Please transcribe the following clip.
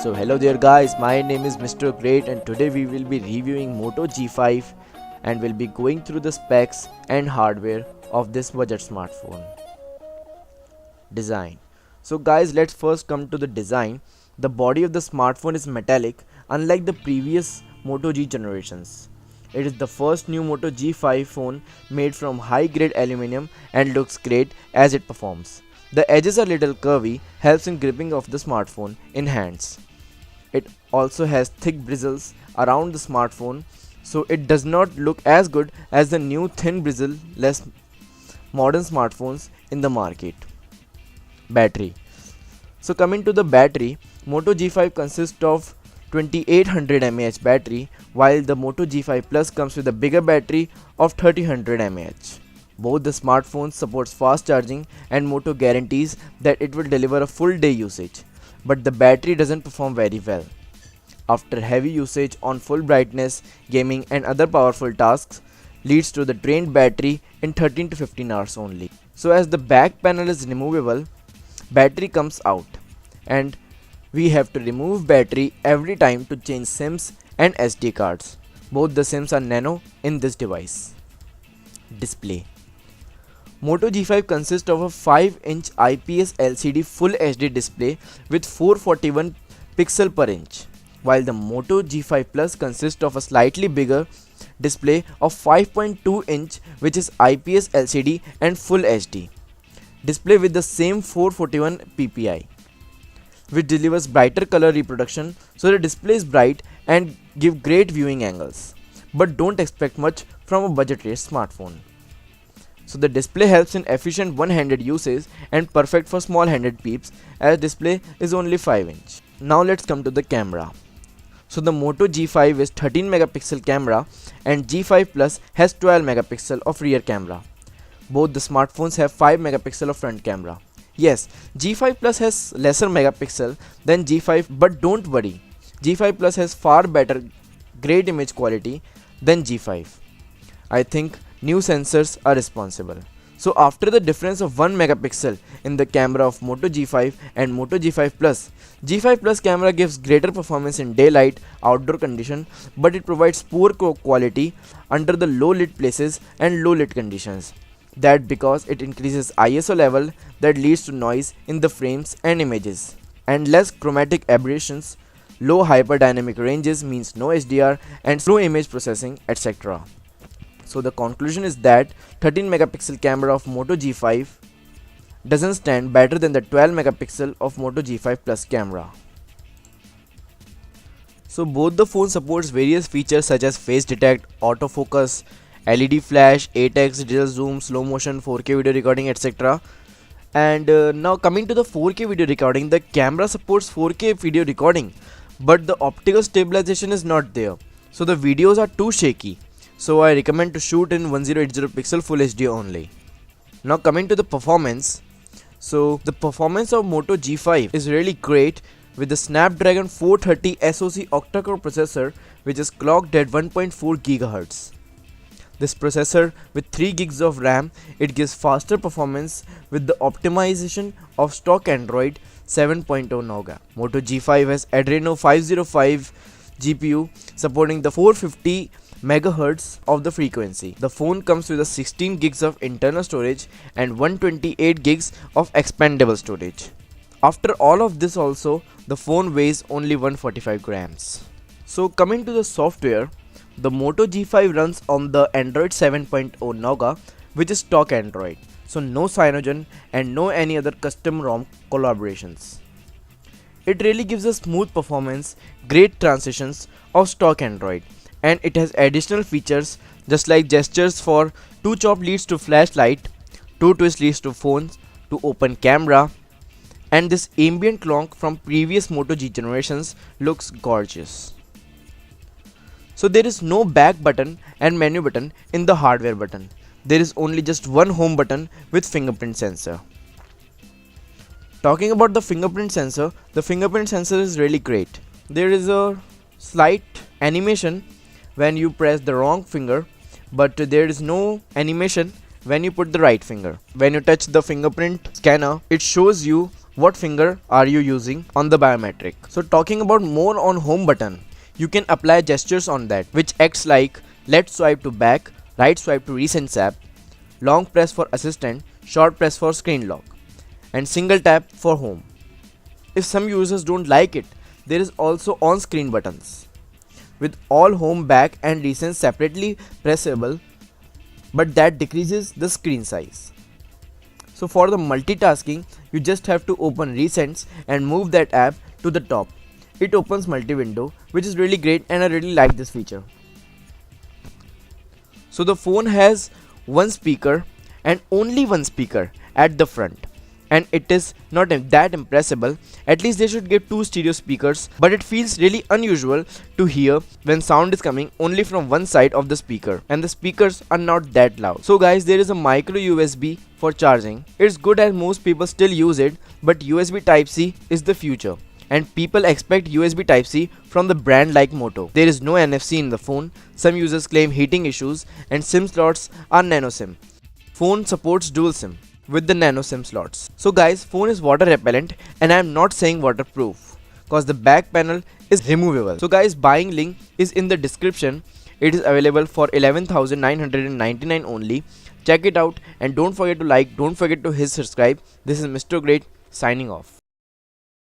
So hello there guys, my name is Mr. Great and today we will be reviewing Moto G5 and will be going through the specs and hardware of this budget smartphone. Design. So guys, let's first come to the design. The body of the smartphone is metallic unlike the previous Moto G generations. It is the first new Moto G5 phone made from high grade aluminum and looks great as it performs. The edges are little curvy, helps in gripping of the smartphone in hands. It also has thick bristles around the smartphone, so it does not look as good as the new thin bristle less modern smartphones in the market. Battery. So coming to the battery, Moto G5 consists of 2800 mAh battery, while the Moto G5 Plus comes with a bigger battery of 3000 mAh. Both the smartphones supports fast charging and Moto guarantees that it will deliver a full day usage, but the battery doesn't perform very well. After heavy usage on full brightness, gaming and other powerful tasks leads to the drained battery in 13 to 15 hours only. So as the back panel is removable, battery comes out and we have to remove battery every time to change SIMs and SD cards. Both the SIMs are nano in this device. Display. Moto G5 consists of a 5-inch IPS LCD Full HD display with 441 pixel per inch, while the Moto G5 Plus consists of a slightly bigger display of 5.2 inch which is IPS LCD and Full HD display with the same 441 ppi, which delivers brighter color reproduction, so the display is bright and give great viewing angles, but don't expect much from a budget rate smartphone. So the display helps in efficient one-handed usage and perfect for small-handed peeps as display is only 5-inch. Now let's come to the camera. So the Moto G5 is 13 megapixel camera and G5 Plus has 12 megapixel of rear camera. Both the smartphones have 5 megapixel of front camera. Yes, G5 Plus has lesser megapixel than G5, but don't worry, G5 Plus has far better great image quality than G5. I think new sensors are responsible. So after the difference of 1 megapixel in the camera of Moto G5 and Moto G5 Plus, G5 Plus camera gives greater performance in daylight, outdoor condition, but it provides poor quality under the low lit places and low lit conditions. That because it increases ISO level that leads to noise in the frames and images, and less chromatic aberrations. Low hyperdynamic ranges means no HDR and slow image processing, etc. So the conclusion is that 13 megapixel camera of Moto G5 doesn't stand better than the 12 megapixel of Moto G5 Plus camera. So both the phone supports various features such as face detect, autofocus, LED flash, 8x digital zoom, slow motion, 4K video recording, etc. And now coming to the 4K video recording, the camera supports 4K video recording, but the optical stabilization is not there, so the videos are too shaky. So I recommend to shoot in 1080 pixel Full HD only. Now coming to the performance. So the performance of Moto G5 is really great with the Snapdragon 430 SoC octa-core processor, which is clocked at 1.4 GHz. This processor with 3 GB of RAM, it gives faster performance with the optimization of stock Android 7.0 Nougat. Moto G5 has Adreno 505 GPU supporting the 450 MHz of the frequency. The phone comes with a 16 GB of internal storage and 128 GB of expandable storage. After all of this also, the phone weighs only 145 grams. So coming to the software, the Moto G5 runs on the Android 7.0 Nougat, which is stock Android. So no Cyanogen and no any other custom ROM collaborations. It really gives a smooth performance, great transitions of stock Android, and it has additional features just like gestures for 2 chop leads to flashlight, 2 twist leads to phones to open camera, and this ambient clock from previous Moto G generations looks gorgeous. So there is no back button and menu button in the hardware button. There is only just one home button with fingerprint sensor. Talking about the fingerprint sensor is really great. There is a slight animation when you press the wrong finger, but there is no animation when you put the right finger. When you touch the fingerprint scanner, it shows you what finger are you using on the biometric. So talking about more on home button, you can apply gestures on that, which acts like left swipe to back, right swipe to recent app, long press for assistant, short press for screen lock, and single tap for home. If some users don't like it, there is also on-screen buttons with all home, back and recent separately pressable, but that decreases the screen size. So for the multitasking, you just have to open recents and move that app to the top. It opens multi-window, which is really great and I really like this feature. So the phone has one speaker and only one speaker at the front, and it is not that impressible. At least they should give two stereo speakers, but it feels really unusual to hear when sound is coming only from one side of the speaker, and the speakers are not that loud. So guys, there is a micro USB for charging. It's good as most people still use it, but USB Type-C is the future, and people expect USB Type-C from the brand like Moto. There is no NFC in the phone. Some users claim heating issues, and SIM slots are nano SIM. Phone supports dual SIM with the nano SIM slots. So guys, phone is water repellent, and I am not saying waterproof cause the back panel is removable. So guys, buying link is in the description. It is available for 11,999 only. Check it out and don't forget to like, don't forget to hit subscribe. This is Mr. Great signing off.